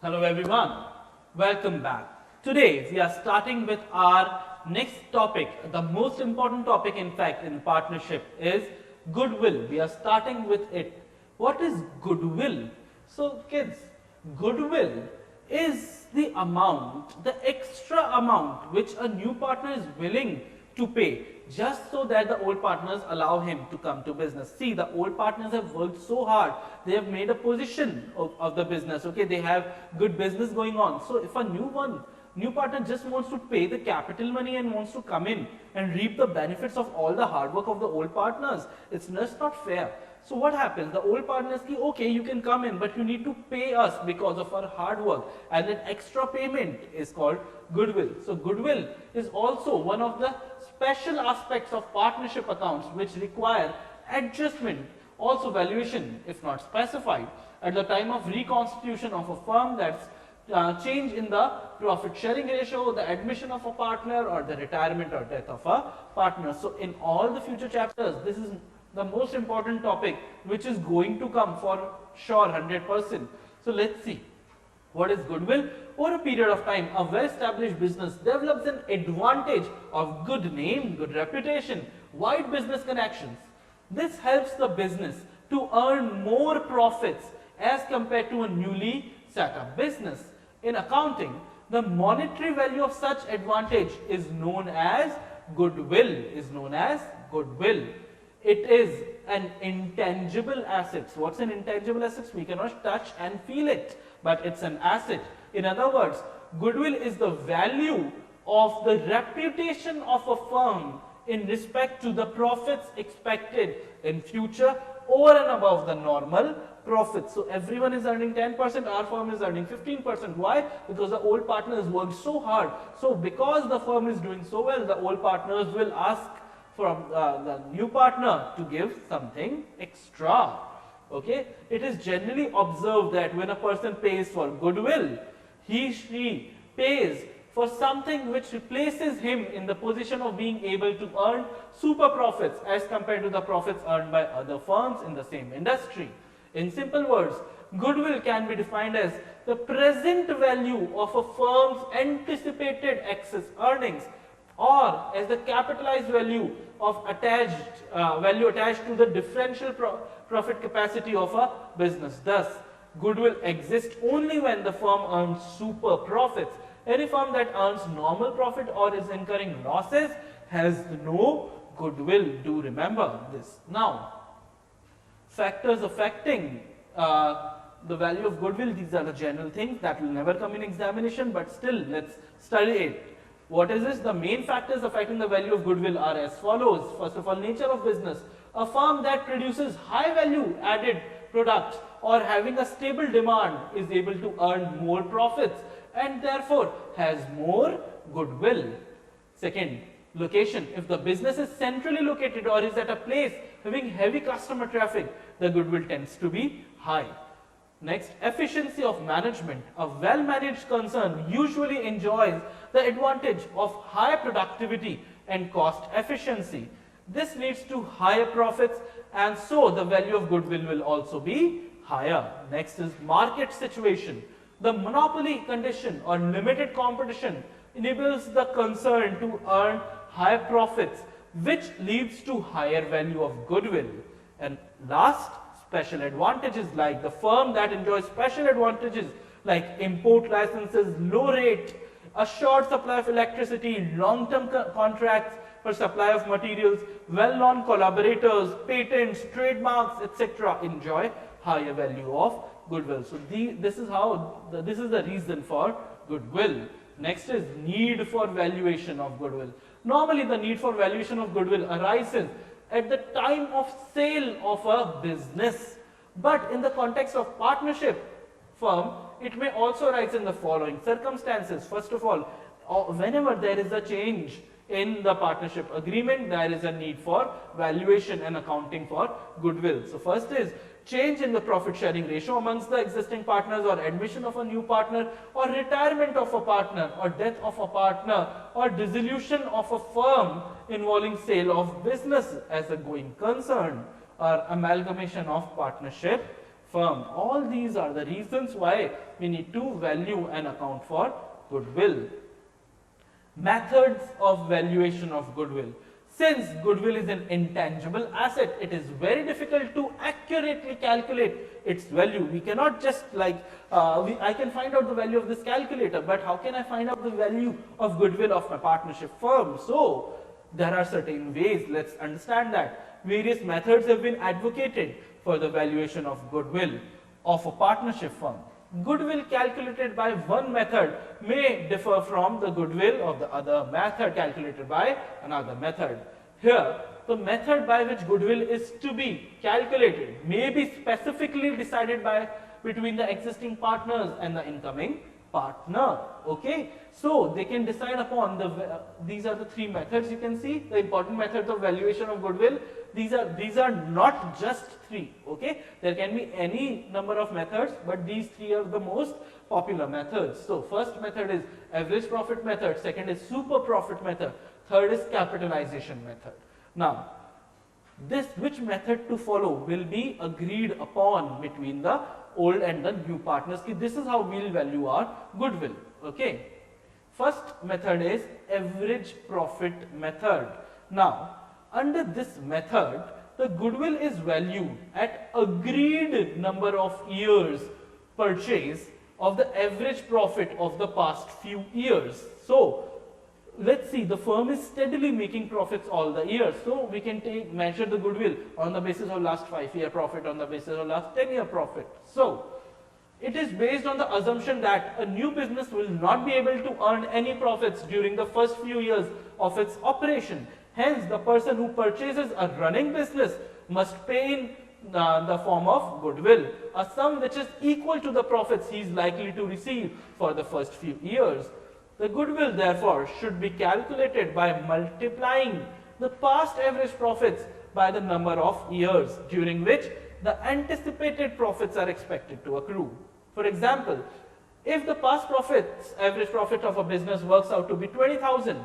Hello everyone, welcome back. Today we are starting with our next topic. The most important topic in fact in partnership is goodwill. We are starting with it. What is goodwill? So kids, goodwill is the amount, the extra amount which a new partner is willing to pay just so that the old partners allow him to come to business. See, the old partners have worked so hard. They have made a position of the business. Okay, they have good business going on. So if a new partner just wants to pay the capital money and wants to come in and reap the benefits of all the hard work of the old partners, it's just not fair. So what happens? The old partners say, okay, you can come in, but you need to pay us because of our hard work. And that extra payment is called goodwill. So goodwill is also one of the special aspects of partnership accounts which require adjustment, also valuation if not specified, at the time of reconstitution of a firm. That's change in the profit sharing ratio, the admission of a partner, or the retirement or death of a partner. So in all the future chapters, this is the most important topic which is going to come for sure 100%. So let's see. What is goodwill? Over a period of time, a well-established business develops an advantage of good name, good reputation, wide business connections. This helps the business to earn more profits as compared to a newly set up business. In accounting, the monetary value of such advantage is known as goodwill. It is an intangible asset. What's an intangible asset? We cannot touch and feel it, but it's an asset. In other words, goodwill is the value of the reputation of a firm in respect to the profits expected in future over and above the normal profits. So everyone is earning 10%, our firm is earning 15%. Why? Because the old partners worked so hard. So because the firm is doing so well, the old partners will ask from the new partner to give something extra. Okay, it is generally observed that when a person pays for goodwill, she pays for something which replaces him in the position of being able to earn super profits as compared to the profits earned by other firms in the same industry. In simple words, goodwill can be defined as the present value of a firm's anticipated excess earnings, or as the capitalized value of value attached to the differential profit capacity of a business. Thus, goodwill exists only when the firm earns super profits. Any firm that earns normal profit or is incurring losses has no goodwill. Do remember this. Now, factors affecting the value of goodwill, these are the general things that will never come in examination, but still let's study it. What is this? The main factors affecting the value of goodwill are as follows. First of all, nature of business. A firm that produces high value added products or having a stable demand is able to earn more profits and therefore has more goodwill. Second, location. If the business is centrally located or is at a place having heavy customer traffic, the goodwill tends to be high. Next, efficiency of management. A well-managed concern usually enjoys the advantage of high productivity and cost efficiency. This leads to higher profits, and so the value of goodwill will also be higher. Next is market situation. The monopoly condition or limited competition enables the concern to earn higher profits, which leads to higher value of goodwill. And last, special advantages, like the firm that enjoys special advantages like import licenses, low rate, assured supply of electricity, long-term contracts for supply of materials, well-known collaborators, patents, trademarks, etc. enjoy higher value of goodwill. So this is the reason for goodwill. Next is need for valuation of goodwill. Normally the need for valuation of goodwill arises at the time of sale of a business. But in the context of partnership firm, it may also arise in the following circumstances. First of all, whenever there is a change in the partnership agreement, there is a need for valuation and accounting for goodwill. So first is change in the profit sharing ratio amongst the existing partners, or admission of a new partner, or retirement of a partner, or death of a partner, or dissolution of a firm involving sale of business as a going concern, or amalgamation of partnership firm. All these are the reasons why we need to value and account for goodwill. Methods of valuation of goodwill. Since goodwill is an intangible asset, it is very difficult to accurately calculate its value. We cannot just like, I can find out the value of this calculator, but how can I find out the value of goodwill of my partnership firm? So, there are certain ways, let's understand that. Various methods have been advocated for the valuation of goodwill of a partnership firm. Goodwill calculated by one method may differ from the goodwill of the other method calculated by another method. Here, the method by which goodwill is to be calculated may be specifically decided by between the existing partners and the incoming partner. Okay, so they can decide upon these are the three methods. You can see the important methods of valuation of goodwill. These are not just three. Okay, there can be any number of methods, but these three are the most popular methods. So first method is average profit method, second is super profit method, third is capitalization method. Now, which method to follow will be agreed upon between the old and the new partners. This is how we'll value our goodwill. Okay, first method is average profit method. Now, under this method, the goodwill is valued at agreed number of years purchase of the average profit of the past few years. So, let's see, the firm is steadily making profits all the years. So, we can measure the goodwill on the basis of last 5-year profit, on the basis of last 10-year profit. So, it is based on the assumption that a new business will not be able to earn any profits during the first few years of its operation. Hence, the person who purchases a running business must pay in the form of goodwill, a sum which is equal to the profits he is likely to receive for the first few years. The goodwill, therefore, should be calculated by multiplying the past average profits by the number of years during which the anticipated profits are expected to accrue. For example, if the past profits, average profit of a business works out to be 20,000,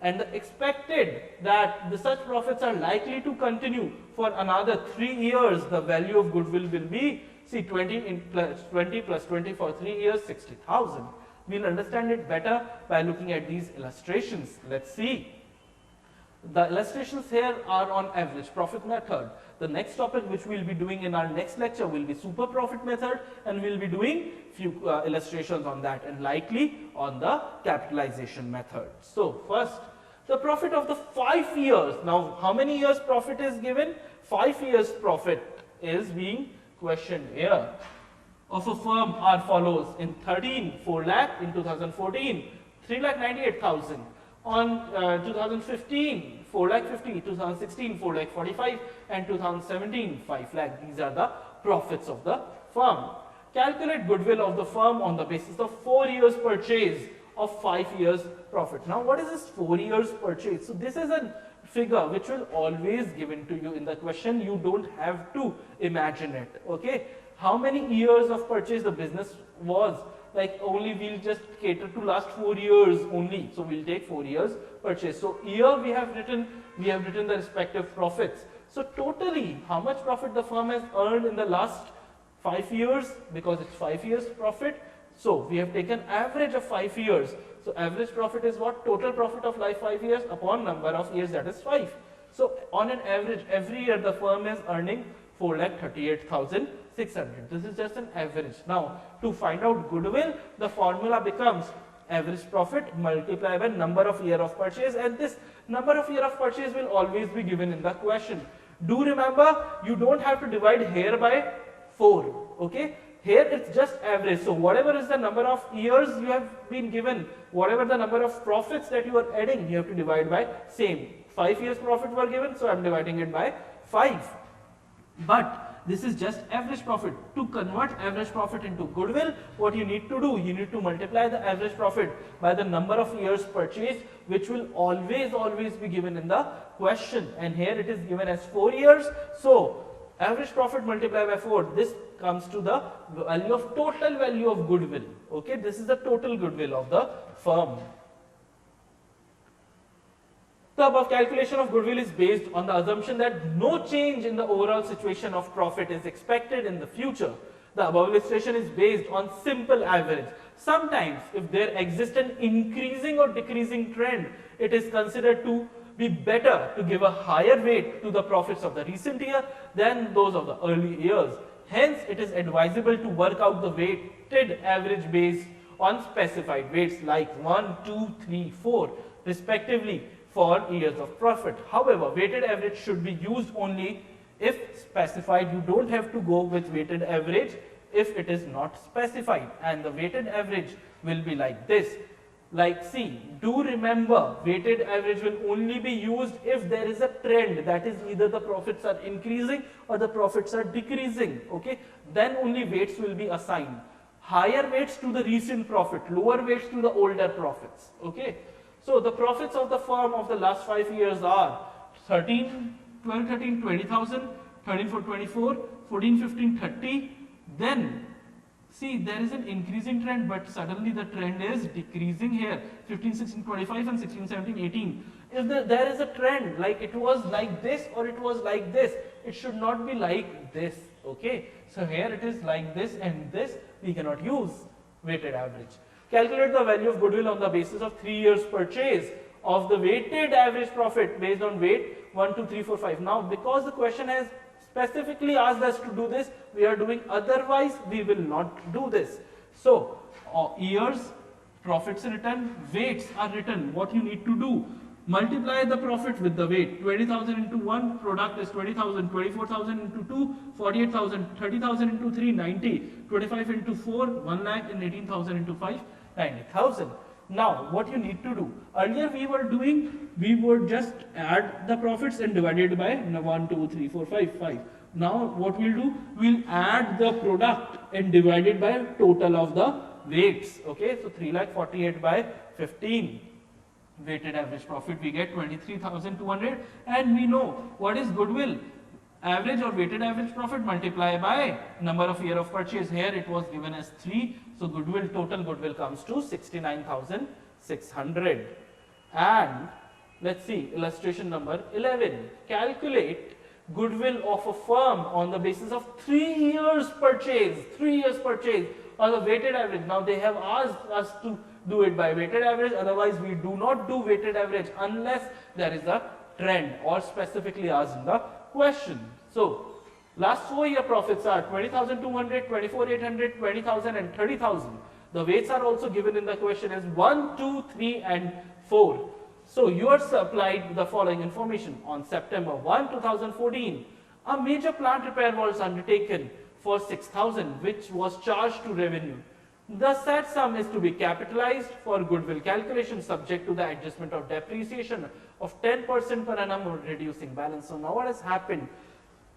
and expected that such profits are likely to continue for another 3 years, the value of goodwill will be, see, 20 plus 20 for 3 years, 60,000. We'll understand it better by looking at these illustrations. Let's see. The illustrations here are on average profit method. The next topic which we'll be doing in our next lecture will be super profit method, and we'll be doing few illustrations on that and likely on the capitalization method. So first, the profit of the 5 years. Now, how many years profit is given? 5 years profit is being questioned here. Of a firm are follows: in 13, 4 lakh; in 2014, 3,98,000; on 2015, 4 lakh 50; 2016, 4 lakh 45; and 2017, 5 lakh. These are the profits of the firm. Calculate goodwill of the firm on the basis of 4 years purchase of 5 years profit. Now, what is this 4 years purchase? So, this is a figure which will always given to you in the question. You don't have to imagine it. Okay, how many years of purchase the business was? Like, only we'll just cater to last 4 years only. So, we'll take 4 years purchase. So, here we have written the respective profits. So, totally how much profit the firm has earned in the last 5 years, because it's 5 years profit. So, we have taken average of 5 years. So, average profit is what? Total profit of life 5 years upon number of years, that is 5. So, on an average, every year the firm is earning 4,38,600. This is just an average. Now, to find out goodwill, the formula becomes average profit multiplied by number of year of purchase, and this number of year of purchase will always be given in the question. Do remember, you don't have to divide here by 4. Okay? Here it's just average. So, whatever is the number of years you have been given, whatever the number of profits that you are adding, you have to divide by same. 5 years profit were given, so I am dividing it by 5. But this is just average profit. To convert average profit into goodwill, what you need to do, you need to multiply the average profit by the number of years purchased, which will always be given in the question. And here it is given as 4 years. So, average profit multiplied by 4, this comes to the value of total value of goodwill. Okay, this is the total goodwill of the firm. The above calculation of goodwill is based on the assumption that no change in the overall situation of profit is expected in the future. The above illustration is based on simple average. Sometimes if there exists an increasing or decreasing trend, it is considered to be better to give a higher weight to the profits of the recent year than those of the early years. Hence, it is advisable to work out the weighted average based on specified weights like 1, 2, 3, 4 respectively for years of profit. However, weighted average should be used only if specified. You don't have to go with weighted average if it is not specified, and the weighted average will be like this. Like, see, do remember, weighted average will only be used if there is a trend, that is either the profits are increasing or the profits are decreasing, okay? Then only weights will be assigned. Higher weights to the recent profit, lower weights to the older profits, okay? So the profits of the firm of the last 5 years are 13, 12, 13, 20,000, 13 for 24, 14, 15, 30, then see, there is an increasing trend, but suddenly the trend is decreasing here. 15, 16, 25 and 16, 17, 18. If there is a trend, like it was like this or it was like this, it should not be like this, okay? So here it is like this and this, we cannot use weighted average. Calculate the value of goodwill on the basis of 3 years purchase of the weighted average profit based on weight 1, 2, 3, 4, 5. Now, because the question has specifically asked us to do this, we are doing, otherwise we will not do this. So, years, profits written, weights are written. What you need to do, multiply the profit with the weight. 20,000 into 1, product is 20,000, 24,000 into 2, 48,000, 30,000 into 3, 90, 25 into 4, 1 lakh, and 18,000 into 5, 90,000. Now, what you need to do, earlier we would just add the profits and divide it by 1, 2, 3, 4, 5, 5. Now, what we'll do, we'll add the product and divide it by total of the weights. Okay, so 3,48,000 by 15. Weighted average profit, we get 23,200, and we know what is goodwill. Average or weighted average profit multiplied by number of year of purchase. Here it was given as 3. So goodwill, total goodwill comes to 69,600. And let's see, illustration number 11. Calculate goodwill of a firm on the basis of 3 years purchase. 3 years purchase or the weighted average. Now they have asked us to do it by weighted average. Otherwise we do not do weighted average unless there is a trend or specifically asked in the question. So, last 4 year profits are 20,200, 24,800, 20,000 and 30,000. The weights are also given in the question as 1, 2, 3 and 4. So, you are supplied the following information. On September 1, 2014, a major plant repair was undertaken for 6,000 which was charged to revenue. The said sum is to be capitalized for goodwill calculation subject to the adjustment of depreciation of 10% per annum or reducing balance. So now what has happened?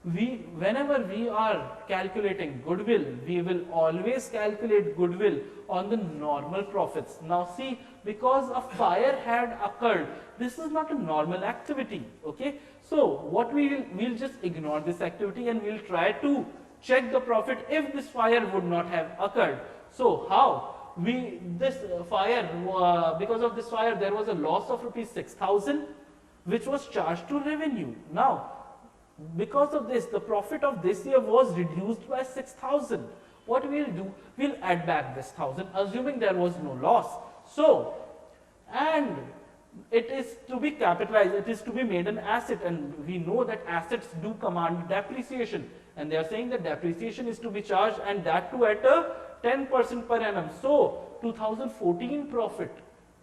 Whenever we are calculating goodwill, we will always calculate goodwill on the normal profits. Now see, because a fire had occurred, this is not a normal activity, okay? So what we'll just ignore this activity and we'll try to check the profit if this fire would not have occurred. So how? Because of this fire there was a loss of rupees 6,000 which was charged to revenue. Now, because of this, the profit of this year was reduced by 6,000. What we'll do, we'll add back this 1,000 assuming there was no loss. So, and it is to be capitalized, it is to be made an asset, and we know that assets do command depreciation, and they are saying that depreciation is to be charged and that too at a 10% per annum. So 2014 profit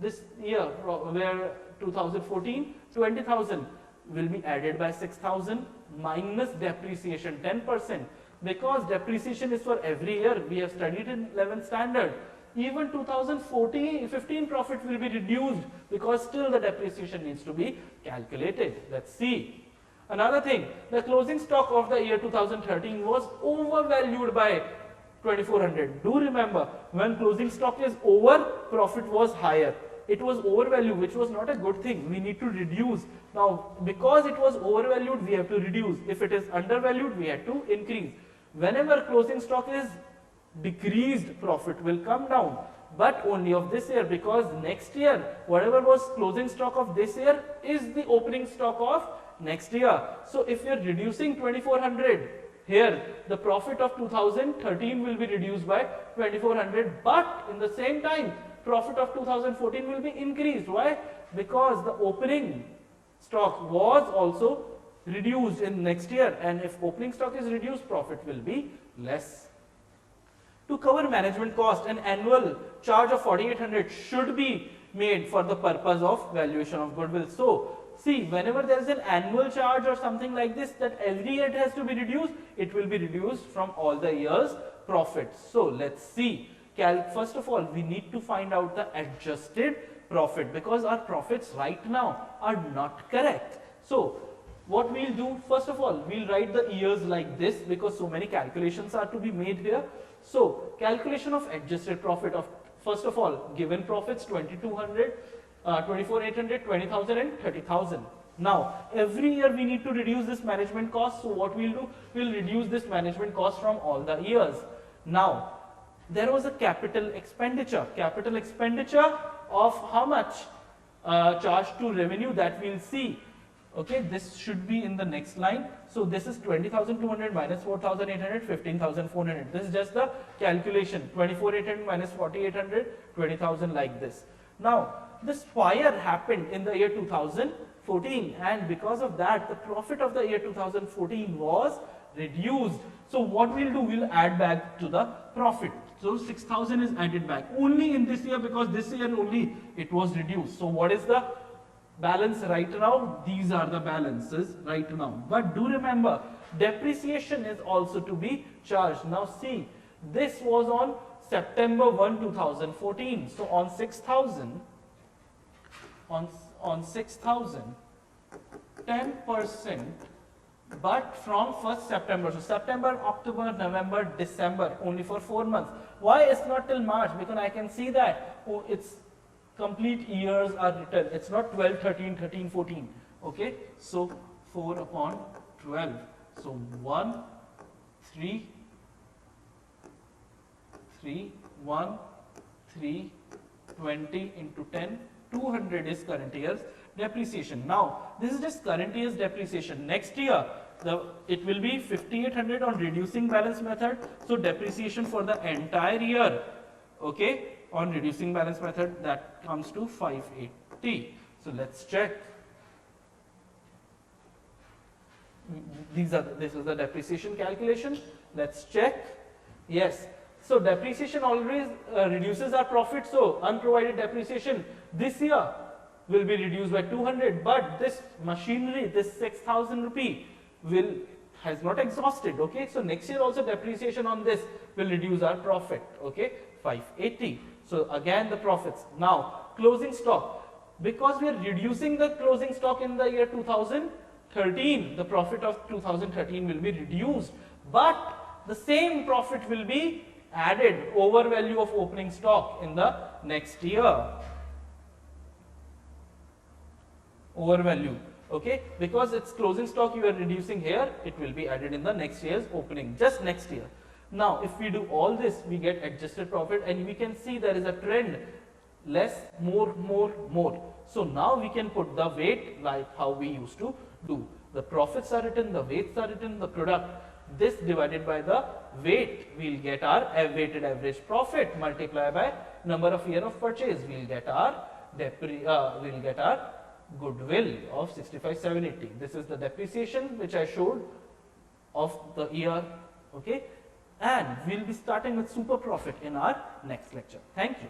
this year, where 2014 20,000 will be added by 6,000 minus depreciation 10%, because depreciation is for every year. We have studied in 11th standard. Even 2015 profit will be reduced because still the depreciation needs to be calculated. Let's see. Another thing, the closing stock of the year 2013 was overvalued by 2,400. Do remember, when closing stock is over, profit was higher. It was overvalued, which was not a good thing. We need to reduce. Now, because it was overvalued, we have to reduce. If it is undervalued, we have to increase. Whenever closing stock is decreased, profit will come down. But only of this year, because next year, whatever was closing stock of this year is the opening stock of next year. So if you are reducing 2,400, Here, the profit of 2013 will be reduced by 2400, but in the same time, profit of 2014 will be increased. Why? Because the opening stock was also reduced in next year, and if opening stock is reduced, profit will be less. To cover management cost, an annual charge of 4800 should be made for the purpose of valuation of goodwill. So, see, whenever there is an annual charge or something like this, that every year it has to be reduced, it will be reduced from all the year's profits. So, let's see. First of all, we need to find out the adjusted profit, because our profits right now are not correct. So, what we'll do, first of all, we'll write the years like this, because so many calculations are to be made here. So, calculation of adjusted profit of, first of all, given profits 2200, 24,800, 20,000 and 30,000. Now, every year we need to reduce this management cost. So, what we'll do, we'll reduce this management cost from all the years. Now, there was a capital expenditure. Capital expenditure of how much? Charge to revenue, that we'll see. Okay, this should be in the next line. So, this is 20,200 minus 4,800, 15,400. This is just the calculation. 24,800 minus 4,800, 20,000, like this. Now, this fire happened in the year 2014, and because of that, the profit of the year 2014 was reduced. So, what we'll do, we'll add back to the profit. So, 6,000 is added back only in this year, because this year only it was reduced. So, what is the balance right now? These are the balances right now. But do remember, depreciation is also to be charged. Now, see, this was on September 1, 2014. So, on 6,000, on 6,000, 10%, but from 1st September. So, September, October, November, December, only for 4 months. Why it's not till March? Because I can see that, oh, it's complete years are written. It's not 12, 13, 13, 14. Okay. So, 4 upon 12. So, 1, 3, 1, 3, 20 into 10. 200 is current year's depreciation. Now, this is just current year's depreciation. Next year, it will be 5,800 on reducing balance method. So, depreciation for the entire year, okay, on reducing balance method, that comes to 580. So, let's check. This is the depreciation calculation. Let's check. Yes. So, depreciation always reduces our profit. So, unprovided depreciation this year will be reduced by 200, but this machinery, this 6,000 rupee has not exhausted. Okay. So, next year also depreciation on this will reduce our profit. Okay. 580. So, again the profits. Now, closing stock. Because we are reducing the closing stock in the year 2013, the profit of 2013 will be reduced, but the same profit will be added over value of opening stock in the next year. Over value, okay, because it's closing stock you are reducing here, it will be added in the next year's opening, just next year. Now, if we do all this, we get adjusted profit, and we can see there is a trend, less, more, more, more. So, now we can put the weight like how we used to do. The profits are written, the weights are written, the product. This divided by the weight, we will get our weighted average profit, multiply by number of year of purchase, we will get our goodwill of 65,780. This is the depreciation which I showed of the year, okay, and we will be starting with super profit in our next lecture. Thank you.